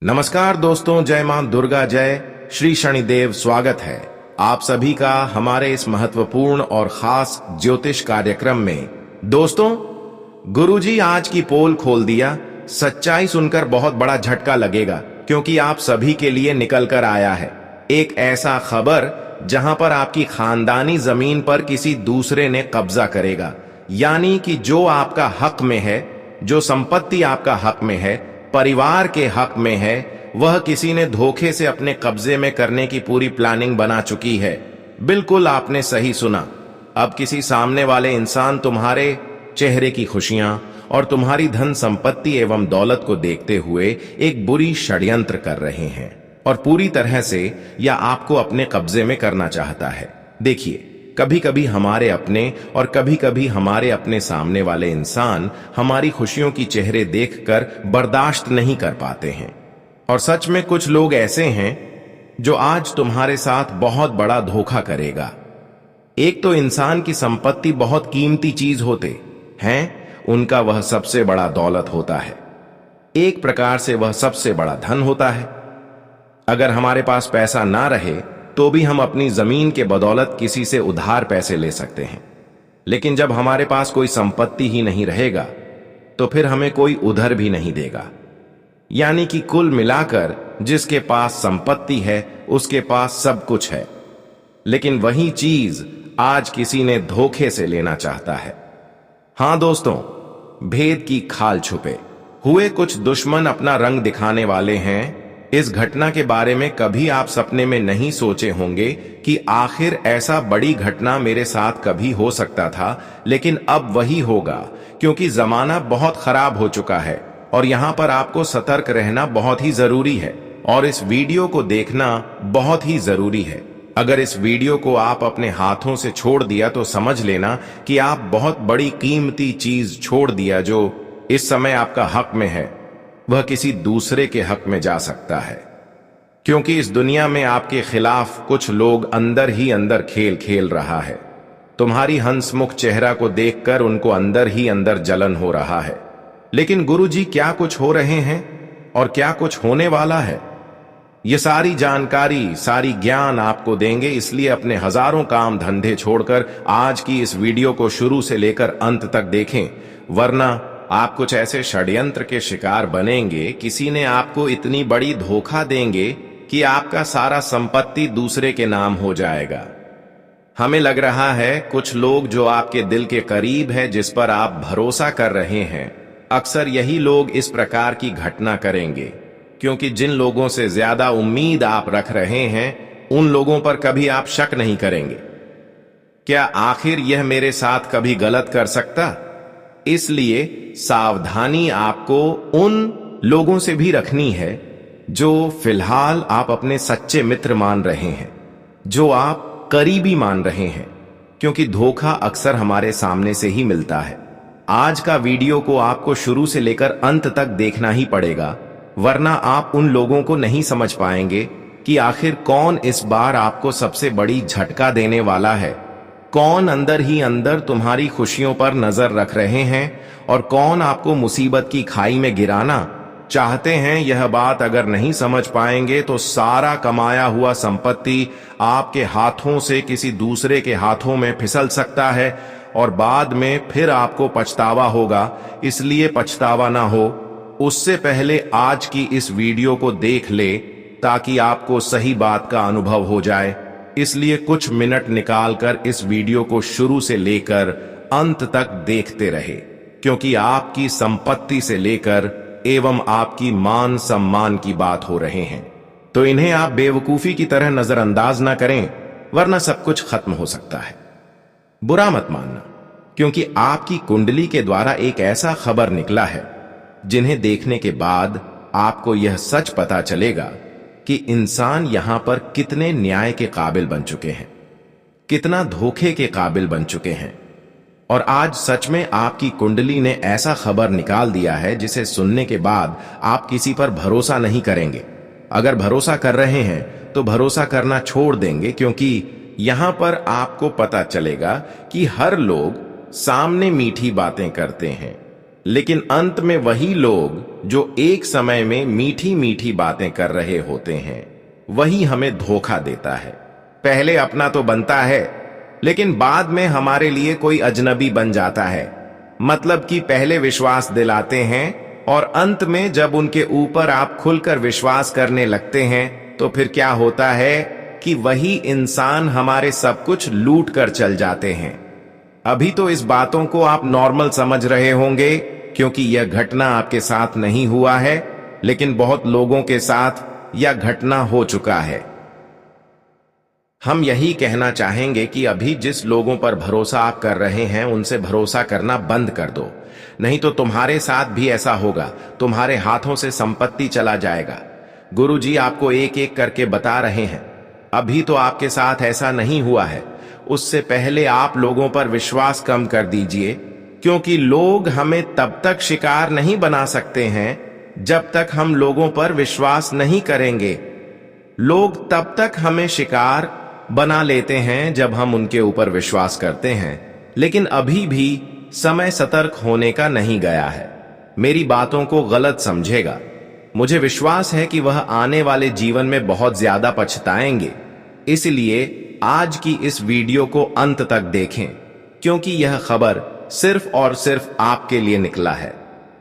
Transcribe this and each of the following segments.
नमस्कार दोस्तों, जय मां दुर्गा, जय श्री शनिदेव। स्वागत है आप सभी का हमारे इस महत्वपूर्ण और खास ज्योतिष कार्यक्रम में। दोस्तों, गुरुजी आज की पोल खोल दिया। सच्चाई सुनकर बहुत बड़ा झटका लगेगा, क्योंकि आप सभी के लिए निकल कर आया है एक ऐसा खबर जहां पर आपकी खानदानी जमीन पर किसी दूसरे ने कब्जा करेगा। यानी कि जो आपका हक में है, जो संपत्ति आपका हक में है, परिवार के हक में है, वह किसी ने धोखे से अपने कब्जे में करने की पूरी प्लानिंग बना चुकी है। बिल्कुल आपने सही सुना। अब किसी सामने वाले इंसान तुम्हारे चेहरे की खुशियां और तुम्हारी धन संपत्ति एवं दौलत को देखते हुए एक बुरी षड्यंत्र कर रहे हैं और पूरी तरह से यह आपको अपने कब्जे में करना चाहता है। देखिए, कभी कभी हमारे अपने और कभी कभी हमारे अपने सामने वाले इंसान हमारी खुशियों की चेहरे देखकर बर्दाश्त नहीं कर पाते हैं। और सच में कुछ लोग ऐसे हैं जो आज तुम्हारे साथ बहुत बड़ा धोखा करेगा। एक तो इंसान की संपत्ति बहुत कीमती चीज होते हैं, उनका वह सबसे बड़ा दौलत होता है। एक प्रकार से वह सबसे बड़ा धन होता है। अगर हमारे पास पैसा ना रहे तो भी हम अपनी जमीन के बदौलत किसी से उधार पैसे ले सकते हैं, लेकिन जब हमारे पास कोई संपत्ति ही नहीं रहेगा तो फिर हमें कोई उधार भी नहीं देगा। यानी कि कुल मिलाकर जिसके पास संपत्ति है उसके पास सब कुछ है, लेकिन वही चीज आज किसी ने धोखे से लेना चाहता है। हां दोस्तों, भेद की खाल छुपे हुए कुछ दुश्मन अपना रंग दिखाने वाले हैं। इस घटना के बारे में कभी आप सपने में नहीं सोचे होंगे कि आखिर ऐसा बड़ी घटना मेरे साथ कभी हो सकता था, लेकिन अब वही होगा, क्योंकि जमाना बहुत खराब हो चुका है और यहां पर आपको सतर्क रहना बहुत ही जरूरी है और इस वीडियो को देखना बहुत ही जरूरी है। अगर इस वीडियो को आप अपने हाथों से छोड़ दिया तो समझ लेना कि आप बहुत बड़ी कीमती चीज छोड़ दिया। जो इस समय आपका हक में है वह किसी दूसरे के हक में जा सकता है, क्योंकि इस दुनिया में आपके खिलाफ कुछ लोग अंदर ही अंदर खेल खेल रहा है। तुम्हारी हंसमुख चेहरा को देखकर उनको अंदर ही अंदर जलन हो रहा है। लेकिन गुरुजी क्या कुछ हो रहे हैं और क्या कुछ होने वाला है, ये सारी जानकारी, सारी ज्ञान आपको देंगे। इसलिए अपने हजारों काम धंधे छोड़कर आज की इस वीडियो को शुरू से लेकर अंत तक देखें, वरना आप कुछ ऐसे षड्यंत्र के शिकार बनेंगे। किसी ने आपको इतनी बड़ी धोखा देंगे कि आपका सारा संपत्ति दूसरे के नाम हो जाएगा। हमें लग रहा है कुछ लोग जो आपके दिल के करीब है, जिस पर आप भरोसा कर रहे हैं, अक्सर यही लोग इस प्रकार की घटना करेंगे, क्योंकि जिन लोगों से ज्यादा उम्मीद आप रख रहे हैं उन लोगों पर कभी आप शक नहीं करेंगे। क्या आखिर यह मेरे साथ कभी गलत कर सकता? इसलिए सावधानी आपको उन लोगों से भी रखनी है जो फिलहाल आप अपने सच्चे मित्र मान रहे हैं, जो आप करीबी मान रहे हैं, क्योंकि धोखा अक्सर हमारे सामने से ही मिलता है। आज का वीडियो को आपको शुरू से लेकर अंत तक देखना ही पड़ेगा, वरना आप उन लोगों को नहीं समझ पाएंगे कि आखिर कौन इस बार आपको सबसे बड़ी झटका देने वाला है, कौन अंदर ही अंदर तुम्हारी खुशियों पर नजर रख रहे हैं और कौन आपको मुसीबत की खाई में गिराना चाहते हैं। यह बात अगर नहीं समझ पाएंगे तो सारा कमाया हुआ संपत्ति आपके हाथों से किसी दूसरे के हाथों में फिसल सकता है और बाद में फिर आपको पछतावा होगा। इसलिए पछतावा ना हो उससे पहले आज की इस वीडियो को देख ले, ताकि आपको सही बात का अनुभव हो जाए। इसलिए कुछ मिनट निकालकर इस वीडियो को शुरू से लेकर अंत तक देखते रहे, क्योंकि आपकी संपत्ति से लेकर एवं आपकी मान सम्मान की बात हो रहे हैं। तो इन्हें आप बेवकूफी की तरह नजरअंदाज ना करें, वरना सब कुछ खत्म हो सकता है। बुरा मत मानना, क्योंकि आपकी कुंडली के द्वारा एक ऐसा खबर निकला है जिन्हें देखने के बाद आपको यह सच पता चलेगा कि इंसान यहां पर कितने न्याय के काबिल बन चुके हैं, कितना धोखे के काबिल बन चुके हैं। और आज सच में आपकी कुंडली ने ऐसा खबर निकाल दिया है जिसे सुनने के बाद आप किसी पर भरोसा नहीं करेंगे। अगर भरोसा कर रहे हैं तो भरोसा करना छोड़ देंगे, क्योंकि यहां पर आपको पता चलेगा कि हर लोग सामने मीठी बातें करते हैं, लेकिन अंत में वही लोग जो एक समय में मीठी मीठी बातें कर रहे होते हैं, वही हमें धोखा देता है। पहले अपना तो बनता है, लेकिन बाद में हमारे लिए कोई अजनबी बन जाता है। मतलब कि पहले विश्वास दिलाते हैं और अंत में जब उनके ऊपर आप खुलकर विश्वास करने लगते हैं तो फिर क्या होता है कि वही इंसान हमारे सब कुछ लूट कर चल जाते हैं। अभी तो इस बातों को आप नॉर्मल समझ रहे होंगे क्योंकि यह घटना आपके साथ नहीं हुआ है, लेकिन बहुत लोगों के साथ यह घटना हो चुका है। हम यही कहना चाहेंगे कि अभी जिस लोगों पर भरोसा आप कर रहे हैं उनसे भरोसा करना बंद कर दो, नहीं तो तुम्हारे साथ भी ऐसा होगा, तुम्हारे हाथों से संपत्ति चला जाएगा। गुरुजी आपको एक एक करके बता रहे हैं, अभी तो आपके साथ ऐसा नहीं हुआ है, उससे पहले आप लोगों पर विश्वास कम कर दीजिए, क्योंकि लोग हमें तब तक शिकार नहीं बना सकते हैं जब तक हम लोगों पर विश्वास नहीं करेंगे। लोग तब तक हमें शिकार बना लेते हैं जब हम उनके ऊपर विश्वास करते हैं, लेकिन अभी भी समय सतर्क होने का नहीं गया है। मेरी बातों को गलत समझेगा, मुझे विश्वास है कि वह आने वाले जीवन में बहुत ज्यादा पछताएंगे। इसलिए आज की इस वीडियो को अंत तक देखें, क्योंकि यह खबर सिर्फ और सिर्फ आपके लिए निकला है।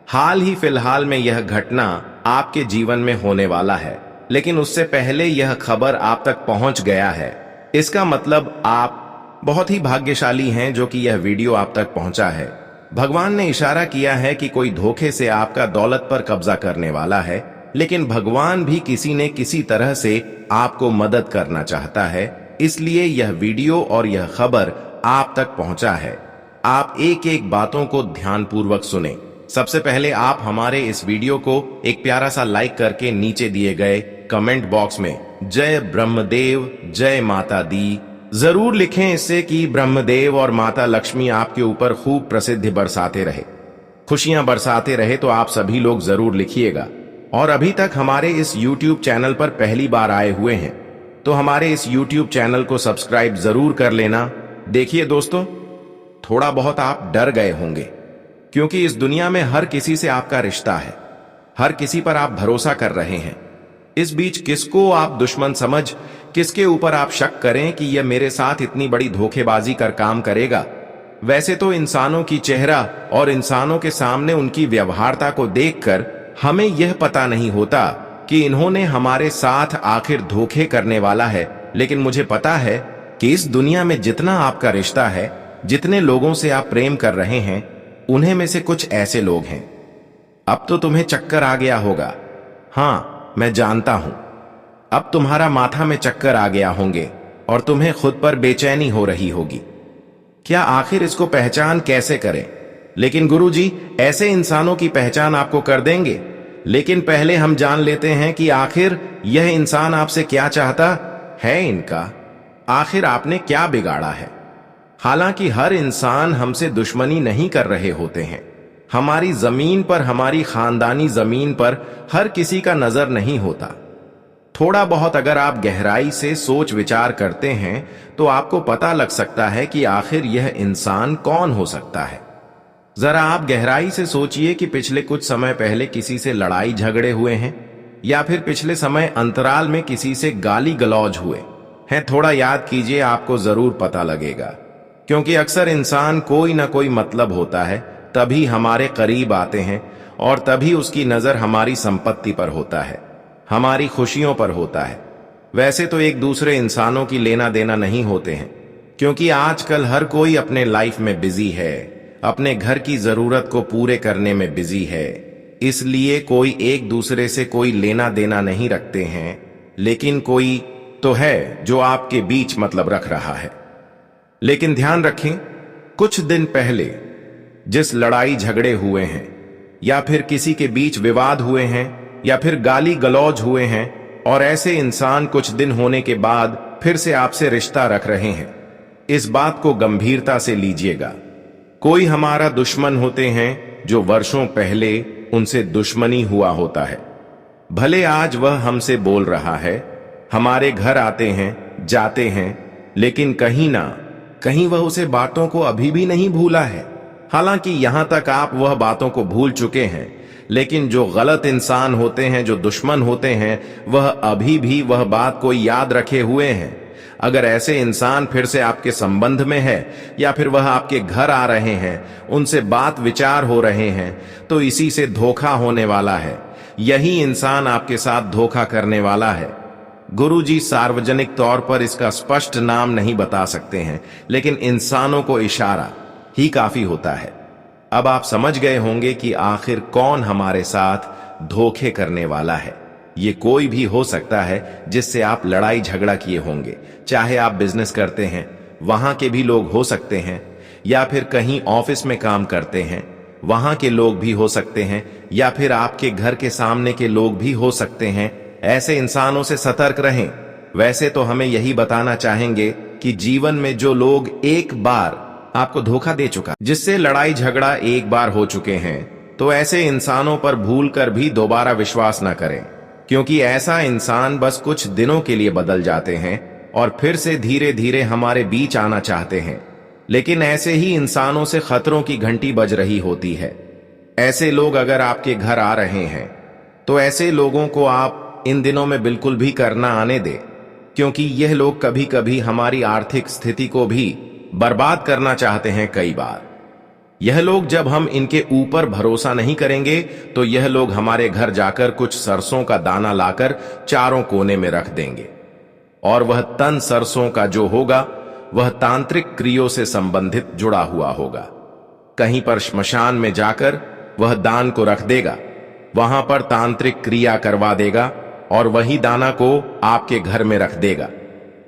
हाल ही फिलहाल में यह घटना आपके जीवन में होने वाला है, लेकिन उससे पहले यह खबर आप तक पहुंच गया है। इसका मतलब आप बहुत ही भाग्यशाली हैं जो कि यह वीडियो आप तक पहुंचा है। भगवान ने इशारा किया है कि कोई धोखे से आपका दौलत पर कब्जा करने वाला है, लेकिन भगवान भी किसी न किसी तरह से आपको मदद करना चाहता है, इसलिए यह वीडियो और यह खबर आप तक पहुंचा है। आप एक एक बातों को ध्यानपूर्वक सुने। सबसे पहले आप हमारे इस वीडियो को एक प्यारा सा लाइक करके नीचे दिए गए कमेंट बॉक्स में जय ब्रह्मदेव, जय माता दी जरूर लिखें, इससे कि ब्रह्मदेव और माता लक्ष्मी आपके ऊपर खूब प्रसिद्धि बरसाते रहे, खुशियां बरसाते रहे। तो आप सभी लोग जरूर लिखिएगा। और अभी तक हमारे इस YouTube चैनल पर पहली बार आए हुए हैं तो हमारे इस YouTube चैनल को सब्सक्राइब जरूर कर लेना। देखिए दोस्तों, थोड़ा बहुत आप डर गए होंगे, क्योंकि इस दुनिया में हर किसी से आपका रिश्ता है, हर किसी पर आप भरोसा कर रहे हैं। इस बीच किसको आप दुश्मन समझ, किसके ऊपर आप शक करें कि यह मेरे साथ इतनी बड़ी धोखेबाजी कर काम करेगा। वैसे तो इंसानों की चेहरा और इंसानों के सामने उनकी व्यवहारता को देखकर हमें यह पता नहीं होता कि इन्होंने हमारे साथ आखिर धोखे करने वाला है, लेकिन मुझे पता है कि इस दुनिया में जितना आपका रिश्ता है, जितने लोगों से आप प्रेम कर रहे हैं, उन्हें में से कुछ ऐसे लोग हैं। अब तो तुम्हें चक्कर आ गया होगा, हाँ मैं जानता हूं, अब तुम्हारा माथा में चक्कर आ गया होंगे और तुम्हें खुद पर बेचैनी हो रही होगी। क्या आखिर इसको पहचान कैसे करें? लेकिन गुरुजी ऐसे इंसानों की पहचान आपको कर देंगे, लेकिन पहले हम जान लेते हैं कि आखिर यह इंसान आपसे क्या चाहता है। इनका आखिर आपने क्या बिगाड़ा है? हालांकि हर इंसान हमसे दुश्मनी नहीं कर रहे होते हैं। हमारी जमीन पर, हमारी खानदानी जमीन पर हर किसी का नजर नहीं होता। थोड़ा बहुत अगर आप गहराई से सोच विचार करते हैं तो आपको पता लग सकता है कि आखिर यह इंसान कौन हो सकता है। जरा आप गहराई से सोचिए कि पिछले कुछ समय पहले किसी से लड़ाई झगड़े हुए हैं, या फिर पिछले समय अंतराल में किसी से गाली गलौज हुए हैं। थोड़ा याद कीजिए, आपको जरूर पता लगेगा, क्योंकि अक्सर इंसान कोई ना कोई मतलब होता है, तभी हमारे करीब आते हैं और तभी उसकी नजर हमारी संपत्ति पर होता है, हमारी खुशियों पर होता है। वैसे तो एक दूसरे इंसानों की लेना देना नहीं होते हैं, क्योंकि आजकल हर कोई अपने लाइफ में बिजी है, अपने घर की जरूरत को पूरे करने में बिजी है, इसलिए कोई एक दूसरे से कोई लेना देना नहीं रखते हैं। लेकिन कोई तो है जो आपके बीच मतलब रख रहा है। लेकिन ध्यान रखें, कुछ दिन पहले जिस लड़ाई झगड़े हुए हैं, या फिर किसी के बीच विवाद हुए हैं, या फिर गाली गलौज हुए हैं, और ऐसे इंसान कुछ दिन होने के बाद फिर से आपसे रिश्ता रख रहे हैं, इस बात को गंभीरता से लीजिएगा। कोई हमारा दुश्मन होते हैं जो वर्षों पहले उनसे दुश्मनी हुआ होता है। भले आज वह हमसे बोल रहा है, हमारे घर आते हैं, जाते हैं, लेकिन कहीं ना कहीं वह उसे बातों को अभी भी नहीं भूला है। हालांकि यहां तक आप वह बातों को भूल चुके हैं, लेकिन जो गलत इंसान होते हैं, जो दुश्मन होते हैं, वह अभी भी वह बात को याद रखे हुए हैं। अगर ऐसे इंसान फिर से आपके संबंध में है या फिर वह आपके घर आ रहे हैं, उनसे बात विचार हो रहे हैं, तो इसी से धोखा होने वाला है। यही इंसान आपके साथ धोखा करने वाला है। गुरुजी सार्वजनिक तौर पर इसका स्पष्ट नाम नहीं बता सकते हैं, लेकिन इंसानों को इशारा ही काफी होता है। अब आप समझ गए होंगे कि आखिर कौन हमारे साथ धोखे करने वाला है। ये कोई भी हो सकता है जिससे आप लड़ाई झगड़ा किए होंगे, चाहे आप बिजनेस करते हैं, वहां के भी लोग हो सकते हैं, या फिर कहीं ऑफिस में काम करते हैं, वहां के लोग भी हो सकते हैं, या फिर आपके घर के सामने के लोग भी हो सकते हैं। ऐसे इंसानों से सतर्क रहें। वैसे तो हमें यही बताना चाहेंगे कि जीवन में जो लोग एक बार आपको धोखा दे चुका, जिससे लड़ाई झगड़ा एक बार हो चुके हैं, तो ऐसे इंसानों पर भूलकर भी दोबारा विश्वास न करें, क्योंकि ऐसा इंसान बस कुछ दिनों के लिए बदल जाते हैं और फिर से धीरे धीरे हमारे बीच आना चाहते हैं। लेकिन ऐसे ही इंसानों से खतरों की घंटी बज रही होती है। ऐसे लोग अगर आपके घर आ रहे हैं, तो ऐसे लोगों को आप इन दिनों में बिल्कुल भी करना आने दें, क्योंकि यह लोग कभी कभी हमारी आर्थिक स्थिति को भी बर्बाद करना चाहते हैं। कई बार यह लोग, जब हम इनके ऊपर भरोसा नहीं करेंगे, तो यह लोग हमारे घर जाकर कुछ सरसों का दाना लाकर चारों कोने में रख देंगे, और वह तन सरसों का जो होगा वह तांत्रिक क्रियों से संबंधित जुड़ा हुआ होगा। कहीं पर श्मशान में जाकर वह दान को रख देगा, वहां पर तांत्रिक क्रिया करवा देगा और वही दाना को आपके घर में रख देगा।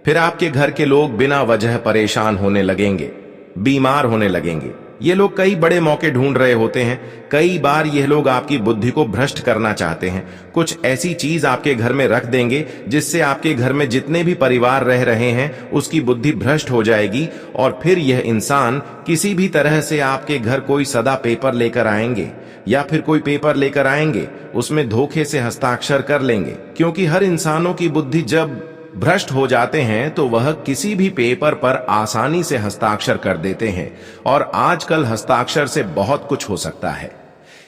फिर आपके घर के लोग बिना वजह परेशान होने लगेंगे, बीमार होने लगेंगे। ये लोग कई बड़े मौके ढूंढ रहे होते हैं। कई बार यह लोग आपकी बुद्धि को भ्रष्ट करना चाहते हैं। कुछ ऐसी चीज आपके घर में रख देंगे जिससे आपके घर में जितने भी परिवार रह रहे हैं उसकी बुद्धि भ्रष्ट हो जाएगी, और फिर यह इंसान किसी भी तरह से आपके घर कोई सदा पेपर लेकर आएंगे या फिर कोई पेपर लेकर आएंगे, उसमें धोखे से हस्ताक्षर कर लेंगे। क्योंकि हर इंसानों की बुद्धि जब भ्रष्ट हो जाते हैं तो वह किसी भी पेपर पर आसानी से हस्ताक्षर कर देते हैं, और आजकल हस्ताक्षर से बहुत कुछ हो सकता है।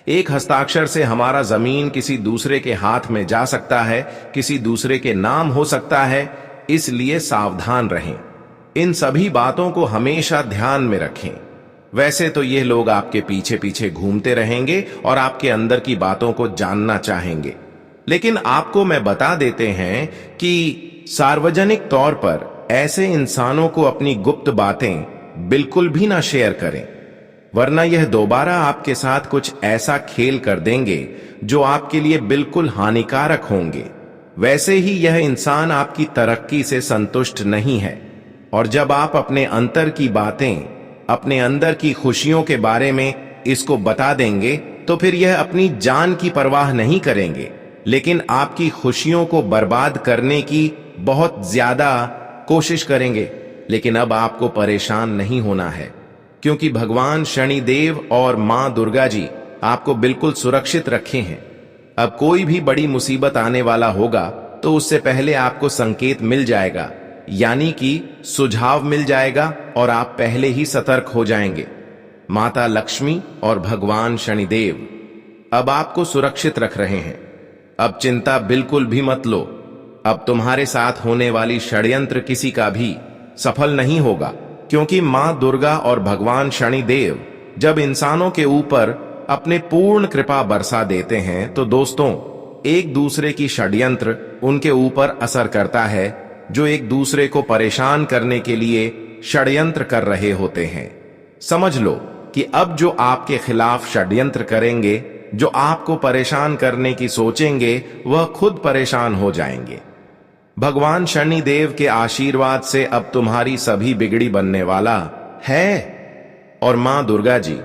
एक हस्ताक्षर से हमारा जमीन किसी दूसरे के हाथ में जा सकता है, किसी दूसरे के नाम हो सकता है। इसलिए सावधान रहें, इन सभी बातों को हमेशा ध्यान में रखें। वैसे तो ये लोग आपके पीछे पीछे घूमते रहेंगे और आपके अंदर की बातों को जानना चाहेंगे, लेकिन आपको मैं बता देते हैं कि सार्वजनिक तौर पर ऐसे इंसानों को अपनी गुप्त बातें बिल्कुल भी ना शेयर करें, वरना यह दोबारा आपके साथ कुछ ऐसा खेल कर देंगे जो आपके लिए बिल्कुल हानिकारक होंगे। वैसे ही यह इंसान आपकी तरक्की से संतुष्ट नहीं है, और जब आप अपने अंतर की बातें, अपने अंदर की खुशियों के बारे में इसको बता देंगे, तो फिर यह अपनी जान की परवाह नहीं करेंगे, लेकिन आपकी खुशियों को बर्बाद करने की बहुत ज्यादा कोशिश करेंगे। लेकिन अब आपको परेशान नहीं होना है, क्योंकि भगवान शनिदेव और मां दुर्गा जी आपको बिल्कुल सुरक्षित रखे हैं। अब कोई भी बड़ी मुसीबत आने वाला होगा तो उससे पहले आपको संकेत मिल जाएगा, यानी कि सुझाव मिल जाएगा, और आप पहले ही सतर्क हो जाएंगे। माता लक्ष्मी और भगवान शनिदेव अब आपको सुरक्षित रख रहे हैं। अब चिंता बिल्कुल भी मत लो। अब तुम्हारे साथ होने वाली षड्यंत्र किसी का भी सफल नहीं होगा, क्योंकि मां दुर्गा और भगवान शनिदेव जब इंसानों के ऊपर अपने पूर्ण कृपा बरसा देते हैं, तो दोस्तों, एक दूसरे की षड्यंत्र उनके ऊपर असर करता है, जो एक दूसरे को परेशान करने के लिए षड्यंत्र कर रहे होते हैं। समझ लो कि अब जो आपके खिलाफ षड्यंत्र करेंगे, जो आपको परेशान करने की सोचेंगे, वह खुद परेशान हो जाएंगे। भगवान शनिदेव के आशीर्वाद से अब तुम्हारी सभी बिगड़ी बनने वाला है, और मां दुर्गा जी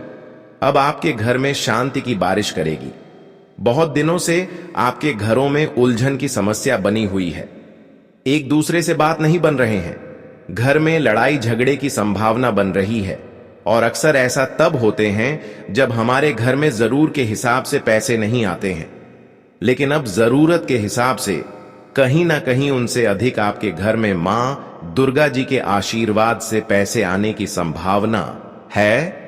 अब आपके घर में शांति की बारिश करेगी। बहुत दिनों से आपके घरों में उलझन की समस्या बनी हुई है, एक दूसरे से बात नहीं बन रहे हैं, घर में लड़ाई झगड़े की संभावना बन रही है, और अक्सर ऐसा तब होते हैं जब हमारे घर में जरूर के हिसाब से पैसे नहीं आते हैं, लेकिन अब जरूरत के हिसाब से कहीं ना कहीं उनसे अधिक आपके घर में मां दुर्गा जी के आशीर्वाद से पैसे आने की संभावना है।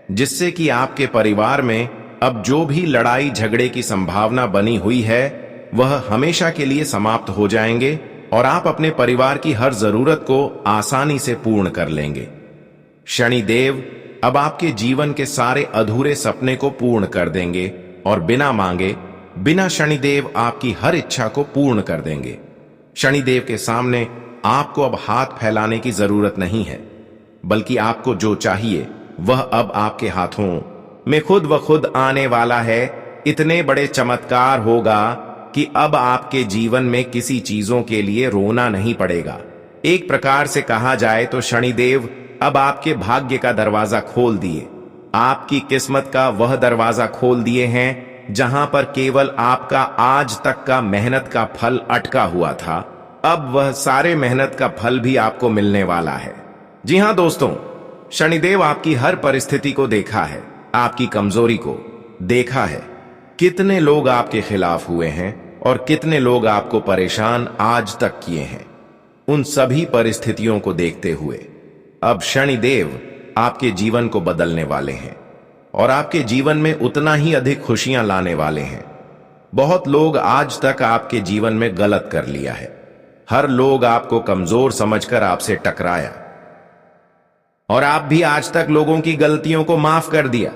जिससे कि आपके परिवार में अब जो भी लड़ाई झगड़े की संभावना बनी हुई है वह हमेशा के लिए समाप्त हो जाएंगे और आप अपने परिवार की हर जरूरत को आसानी से पूर्ण कर लेंगे। शनिदेव अब आपके जीवन के सारे अधूरे सपने को पूर्ण कर देंगे और बिना मांगे, बिना शनिदेव आपकी हर इच्छा को पूर्ण कर देंगे। शनिदेव के सामने आपको अब हाथ फैलाने की जरूरत नहीं है, बल्कि आपको जो चाहिए वह अब आपके हाथों में खुद ब खुद आने वाला है। इतने बड़े चमत्कार होगा कि अब आपके जीवन में किसी चीजों के लिए रोना नहीं पड़ेगा। एक प्रकार से कहा जाए तो शनिदेव अब आपके भाग्य का दरवाजा खोल दिए, आपकी किस्मत का वह दरवाजा खोल दिए हैं जहां पर केवल आपका आज तक का मेहनत का फल अटका हुआ था। अब वह सारे मेहनत का फल भी आपको मिलने वाला है। जी हां दोस्तों, शनिदेव आपकी हर परिस्थिति को देखा है, आपकी कमजोरी को देखा है। कितने लोग आपके खिलाफ हुए हैं और कितने लोग आपको परेशान आज तक किए हैं। उन सभी परिस्थितियों को देखते हुए अब शनिदेव आपके जीवन को बदलने वाले हैं और आपके जीवन में उतना ही अधिक खुशियां लाने वाले हैं। बहुत लोग आज तक आपके जीवन में गलत कर लिया है। हर लोग आपको कमजोर समझकर आपसे टकराया और आप भी आज तक लोगों की गलतियों को माफ कर दिया।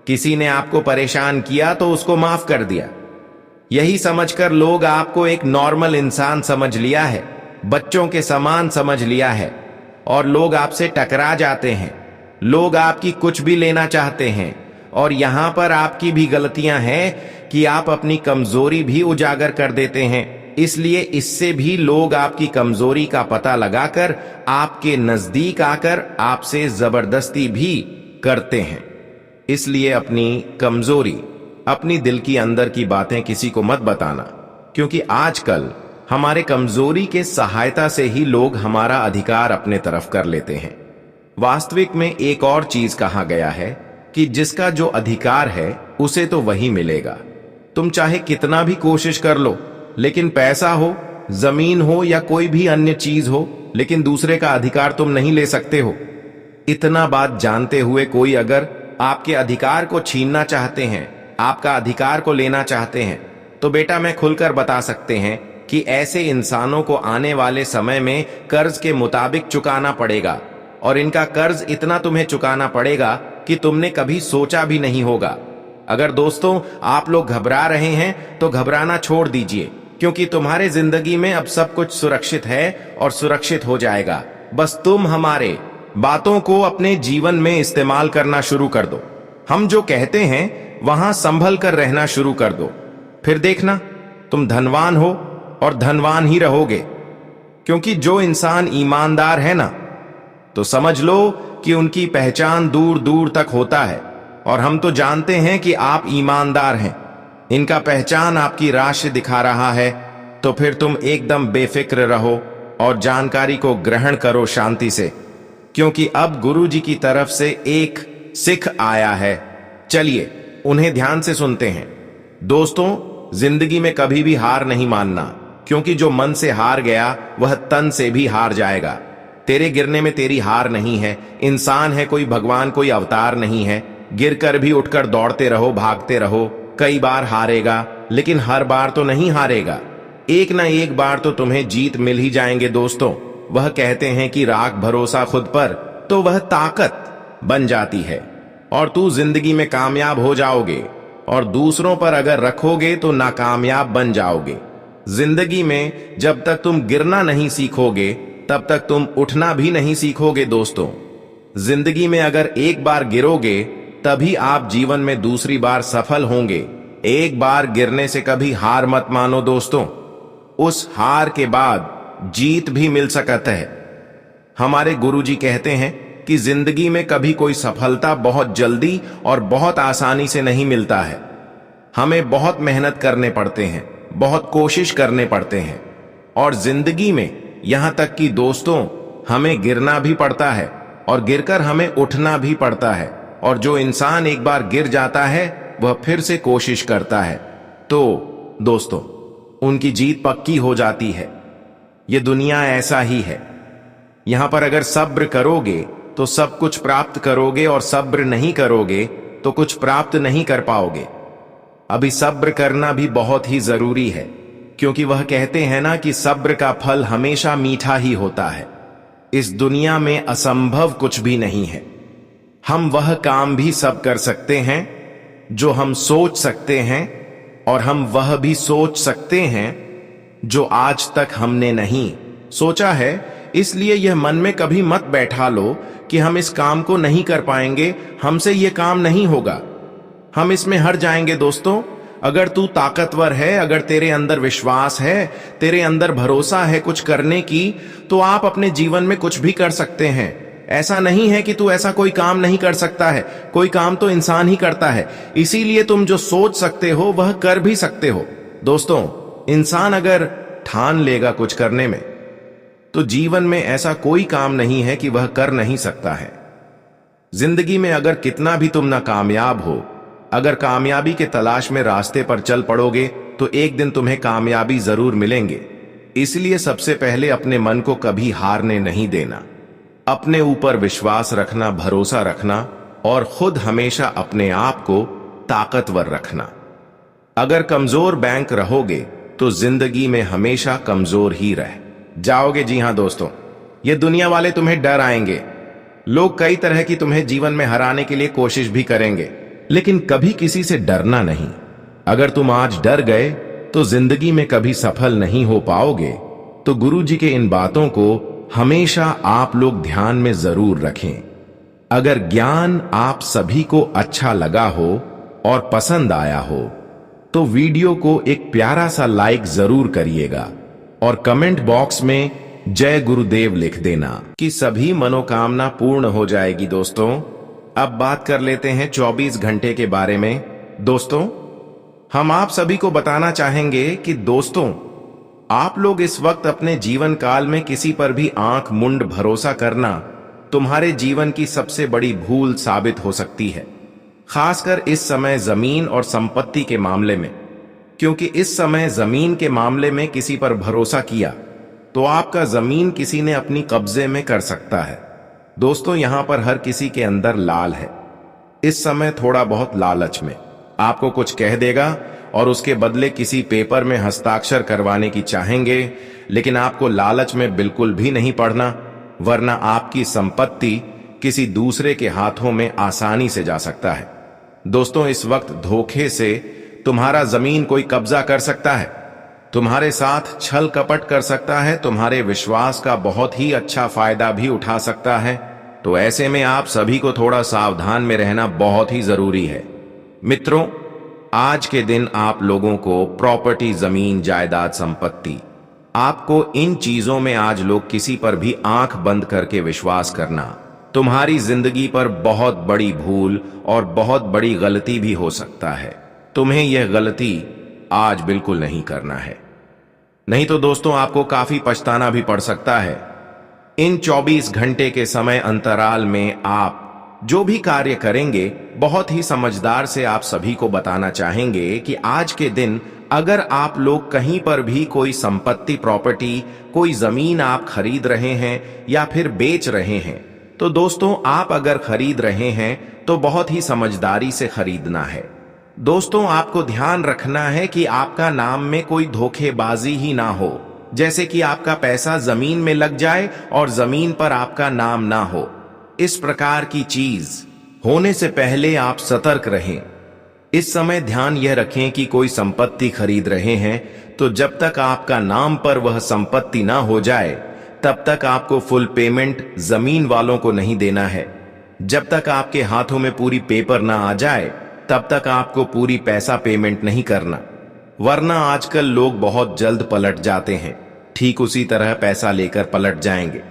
किसी ने आपको परेशान किया तो उसको माफ कर दिया, यही समझकर लोग आपको एक नॉर्मल इंसान समझ लिया है, बच्चों के समान समझ लिया है और लोग आपसे टकरा जाते हैं। लोग आपकी कुछ भी लेना चाहते हैं और यहां पर आपकी भी गलतियां हैं कि आप अपनी कमजोरी भी उजागर कर देते हैं। इसलिए इससे भी लोग आपकी कमजोरी का पता लगाकर आपके नजदीक आकर आपसे जबरदस्ती भी करते हैं। इसलिए अपनी कमजोरी, अपनी दिल की अंदर की बातें किसी को मत बताना, क्योंकि आजकल हमारे कमजोरी के सहायता से ही लोग हमारा अधिकार अपने तरफ कर लेते हैं। वास्तविक में एक और चीज कहा गया है कि जिसका जो अधिकार है उसे तो वही मिलेगा। तुम चाहे कितना भी कोशिश कर लो, लेकिन पैसा हो, जमीन हो या कोई भी अन्य चीज हो, लेकिन दूसरे का अधिकार तुम नहीं ले सकते हो। इतना बात जानते हुए कोई अगर आपके अधिकार को छीनना चाहते हैं, आपका अधिकार को लेना चाहते हैं, तो बेटा मैं खुलकर बता सकते हैं कि ऐसे इंसानों को आने वाले समय में कर्ज के मुताबिक चुकाना पड़ेगा और इनका कर्ज इतना तुम्हें चुकाना पड़ेगा कि तुमने कभी सोचा भी नहीं होगा। अगर दोस्तों आप लोग घबरा रहे हैं तो घबराना छोड़ दीजिए, क्योंकि तुम्हारे जिंदगी में अब सब कुछ सुरक्षित है और सुरक्षित हो जाएगा। बस तुम हमारे बातों को अपने जीवन में इस्तेमाल करना शुरू कर दो। हम जो कहते हैं वहां संभल कर रहना शुरू कर दो, फिर देखना तुम धनवान हो और धनवान ही रहोगे। क्योंकि जो इंसान ईमानदार है ना, तो समझ लो कि उनकी पहचान दूर दूर तक होता है और हम तो जानते हैं कि आप ईमानदार हैं। इनका पहचान आपकी राशि दिखा रहा है, तो फिर तुम एकदम बेफिक्र रहो और जानकारी को ग्रहण करो शांति से, क्योंकि अब गुरु जी की तरफ से एक सिख आया है। चलिए उन्हें ध्यान से सुनते हैं। दोस्तों, जिंदगी में कभी भी हार नहीं मानना, क्योंकि जो मन से हार गया वह तन से भी हार जाएगा। तेरे गिरने में तेरी हार नहीं है। इंसान है कोई, भगवान कोई अवतार नहीं है। गिरकर भी उठकर दौड़ते रहो, भागते रहो। कई बार हारेगा, लेकिन हर बार तो नहीं हारेगा। एक ना एक बार तो तुम्हें जीत मिल ही जाएंगे दोस्तों। वह कहते हैं कि राख भरोसा खुद पर तो वह ताकत बन जाती है और तू जिंदगी में कामयाब हो जाओगे, और दूसरों पर अगर रखोगे तो नाकामयाब बन जाओगे। जिंदगी में जब तक तुम गिरना नहीं सीखोगे तब तक तुम उठना भी नहीं सीखोगे दोस्तों। जिंदगी में अगर एक बार गिरोगे तभी आप जीवन में दूसरी बार सफल होंगे। एक बार गिरने से कभी हार मत मानो दोस्तों, उस हार के बाद जीत भी मिल सकता है। हमारे गुरुजी कहते हैं कि जिंदगी में कभी कोई सफलता बहुत जल्दी और बहुत आसानी से नहीं मिलता है। हमें बहुत मेहनत करने पड़ते हैं, बहुत कोशिश करने पड़ते हैं, और जिंदगी में यहां तक कि दोस्तों हमें गिरना भी पड़ता है और गिरकर हमें उठना भी पड़ता है। और जो इंसान एक बार गिर जाता है वह फिर से कोशिश करता है, तो दोस्तों उनकी जीत पक्की हो जाती है। ये दुनिया ऐसा ही है। यहां पर अगर सब्र करोगे तो सब कुछ प्राप्त करोगे और सब्र नहीं करोगे तो कुछ प्राप्त नहीं कर पाओगे। अभी सब्र करना भी बहुत ही जरूरी है, क्योंकि वह कहते हैं ना कि सब्र का फल हमेशा मीठा ही होता है। इस दुनिया में असंभव कुछ भी नहीं है। हम वह काम भी सब कर सकते हैं जो हम सोच सकते हैं, और हम वह भी सोच सकते हैं जो आज तक हमने नहीं सोचा है। इसलिए यह मन में कभी मत बैठा लो कि हम इस काम को नहीं कर पाएंगे, हमसे यह काम नहीं होगा, हम इसमें हार जाएंगे। दोस्तों, अगर तू ताकतवर है, अगर तेरे अंदर विश्वास है, तेरे अंदर भरोसा है कुछ करने की, तो आप अपने जीवन में कुछ भी कर सकते हैं। ऐसा नहीं है कि तू ऐसा कोई काम नहीं कर सकता है, कोई काम तो इंसान ही करता है। इसीलिए तुम जो सोच सकते हो वह कर भी सकते हो। दोस्तों, इंसान अगर ठान लेगा कुछ करने में, तो जीवन में ऐसा कोई काम नहीं है कि वह कर नहीं सकता है। जिंदगी में अगर कितना भी तुम ना कामयाब हो, अगर कामयाबी के तलाश में रास्ते पर चल पड़ोगे, तो एक दिन तुम्हें कामयाबी जरूर मिलेंगे। इसलिए सबसे पहले अपने मन को कभी हारने नहीं देना, अपने ऊपर विश्वास रखना, भरोसा रखना, और खुद हमेशा अपने आप को ताकतवर रखना। अगर कमजोर बैंक रहोगे तो जिंदगी में हमेशा कमजोर ही रह जाओगे। जी हां दोस्तों, ये दुनिया वाले तुम्हें डर आएंगे। लोग कई तरह की तुम्हें जीवन में हराने के लिए कोशिश भी करेंगे, लेकिन कभी किसी से डरना नहीं। अगर तुम आज डर गए तो जिंदगी में कभी सफल नहीं हो पाओगे। तो गुरुजी के इन बातों को हमेशा आप लोग ध्यान में जरूर रखें। अगर ज्ञान आप सभी को अच्छा लगा हो और पसंद आया हो, तो वीडियो को एक प्यारा सा लाइक जरूर करिएगा, और कमेंट बॉक्स में जय गुरुदेव लिख देना कि सभी मनोकामना पूर्ण हो जाएगी। दोस्तों, अब बात कर लेते हैं 24 घंटे के बारे में। दोस्तों, हम आप सभी को बताना चाहेंगे कि दोस्तों, आप लोग इस वक्त अपने जीवन काल में किसी पर भी आंख मुंड भरोसा करना तुम्हारे जीवन की सबसे बड़ी भूल साबित हो सकती है, खासकर इस समय जमीन और संपत्ति के मामले में। क्योंकि इस समय जमीन के मामले में किसी पर भरोसा किया तो आपका जमीन किसी ने अपनी कब्जे में कर सकता है। दोस्तों, यहां पर हर किसी के अंदर लाल है। इस समय थोड़ा बहुत लालच में आपको कुछ कह देगा और उसके बदले किसी पेपर में हस्ताक्षर करवाने की चाहेंगे, लेकिन आपको लालच में बिल्कुल भी नहीं पड़ना, वरना आपकी संपत्ति किसी दूसरे के हाथों में आसानी से जा सकता है। दोस्तों, इस वक्त धोखे से तुम्हारा जमीन कोई कब्जा कर सकता है, तुम्हारे साथ छल कपट कर सकता है, तुम्हारे विश्वास का बहुत ही अच्छा फायदा भी उठा सकता है। तो ऐसे में आप सभी को थोड़ा सावधान में रहना बहुत ही जरूरी है। मित्रों, आज के दिन आप लोगों को प्रॉपर्टी, जमीन, जायदाद, संपत्ति, आपको इन चीजों में आज लोग किसी पर भी आंख बंद करके विश्वास करना तुम्हारी जिंदगी पर बहुत बड़ी भूल और बहुत बड़ी गलती भी हो सकता है। तुम्हें यह गलती आज बिल्कुल नहीं करना है, नहीं तो दोस्तों आपको काफी पछताना भी पड़ सकता है। इन 24 घंटे के समय अंतराल में आप जो भी कार्य करेंगे, बहुत ही समझदार से आप सभी को बताना चाहेंगे कि आज के दिन अगर आप लोग कहीं पर भी कोई संपत्ति, प्रॉपर्टी, कोई जमीन आप खरीद रहे हैं या फिर बेच रहे हैं, तो दोस्तों आप अगर खरीद रहे हैं तो बहुत ही समझदारी से खरीदना है। दोस्तों, आपको ध्यान रखना है कि आपका नाम में कोई धोखेबाजी ही ना हो, जैसे कि आपका पैसा जमीन में लग जाए और जमीन पर आपका नाम ना हो। इस प्रकार की चीज होने से पहले आप सतर्क रहें। इस समय ध्यान यह रखें कि कोई संपत्ति खरीद रहे हैं तो जब तक आपका नाम पर वह संपत्ति ना हो जाए, तब तक आपको फुल पेमेंट जमीन वालों को नहीं देना है। जब तक आपके हाथों में पूरी पेपर ना आ जाए, तब तक आपको पूरी पैसा पेमेंट नहीं करना, वरना आजकल लोग बहुत जल्द पलट जाते हैं, ठीक उसी तरह पैसा लेकर पलट जाएंगे।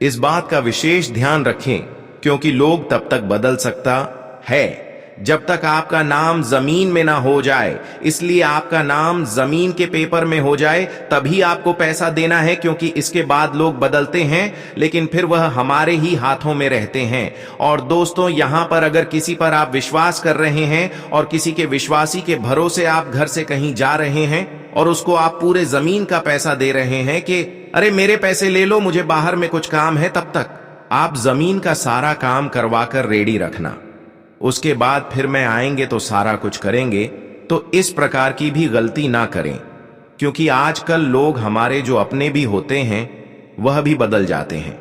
इस बात का विशेष ध्यान रखें, क्योंकि लोग तब तक बदल सकता है जब तक आपका नाम जमीन में ना हो जाए। इसलिए आपका नाम जमीन के पेपर में हो जाए तभी आपको पैसा देना है, क्योंकि इसके बाद लोग बदलते हैं, लेकिन फिर वह हमारे ही हाथों में रहते हैं। और दोस्तों, यहां पर अगर किसी पर आप विश्वास कर रहे हैं और किसी के विश्वासी के भरोसे आप घर से कहीं जा रहे हैं और उसको आप पूरे जमीन का पैसा दे रहे हैं कि अरे मेरे पैसे ले लो, मुझे बाहर में कुछ काम है, तब तक आप जमीन का सारा काम करवाकर रेडी रखना, उसके बाद फिर मैं आएंगे तो सारा कुछ करेंगे। तो इस प्रकार की भी गलती ना करें, क्योंकि आजकल लोग हमारे जो अपने भी होते हैं वह भी बदल जाते हैं।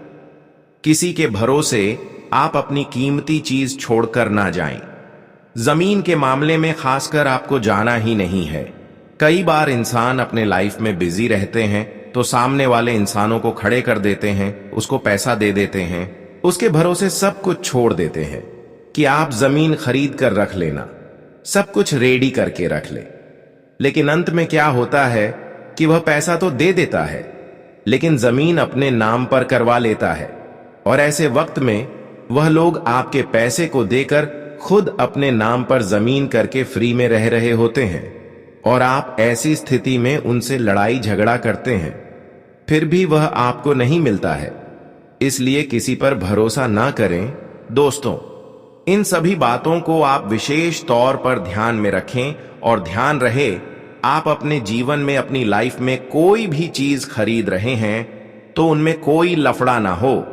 किसी के भरोसे आप अपनी कीमती चीज छोड़कर ना जाएं। जमीन के मामले में खासकर आपको जाना ही नहीं है। कई बार इंसान अपने लाइफ में बिजी रहते हैं तो सामने वाले इंसानों को खड़े कर देते हैं, उसको पैसा दे देते हैं, उसके भरोसे सब कुछ छोड़ देते हैं कि आप जमीन खरीद कर रख लेना, सब कुछ रेडी करके रख ले। लेकिन अंत में क्या होता है कि वह पैसा तो दे देता है लेकिन जमीन अपने नाम पर करवा लेता है, और ऐसे वक्त में वह लोग आपके पैसे को देकर खुद अपने नाम पर जमीन करके फ्री में रह रहे होते हैं, और आप ऐसी स्थिति में उनसे लड़ाई झगड़ा करते हैं, फिर भी वह आपको नहीं मिलता है। इसलिए किसी पर भरोसा ना करें। दोस्तों, इन सभी बातों को आप विशेष तौर पर ध्यान में रखें, और ध्यान रहे आप अपने जीवन में, अपनी लाइफ में कोई भी चीज खरीद रहे हैं तो उनमें कोई लफड़ा ना हो।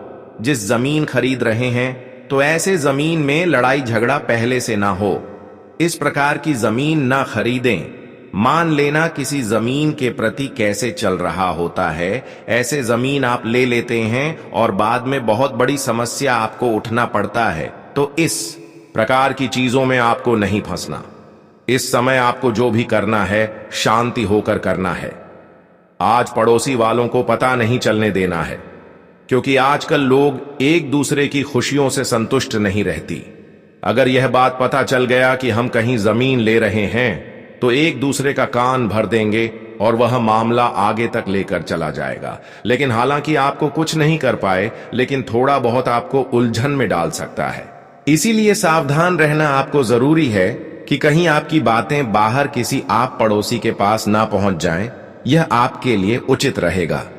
जिस जमीन खरीद रहे हैं तो ऐसे जमीन में लड़ाई झगड़ा पहले से ना हो। इस प्रकार की जमीन ना खरीदें। मान लेना किसी जमीन के प्रति कैसे चल रहा होता है, ऐसे जमीन आप ले लेते हैं और बाद में बहुत बड़ी समस्या आपको उठना पड़ता है। तो इस प्रकार की चीजों में आपको नहीं फंसना। इस समय आपको जो भी करना है शांति होकर करना है। आज पड़ोसी वालों को पता नहीं चलने देना है, क्योंकि आजकल लोग एक दूसरे की खुशियों से संतुष्ट नहीं रहती। अगर यह बात पता चल गया कि हम कहीं जमीन ले रहे हैं तो एक दूसरे का कान भर देंगे और वह मामला आगे तक लेकर चला जाएगा। लेकिन हालांकि आपको कुछ नहीं कर पाए, लेकिन थोड़ा बहुत आपको उलझन में डाल सकता है। इसीलिए सावधान रहना आपको जरूरी है कि कहीं आपकी बातें बाहर किसी आप पड़ोसी के पास ना पहुंच जाएं। यह आपके लिए उचित रहेगा।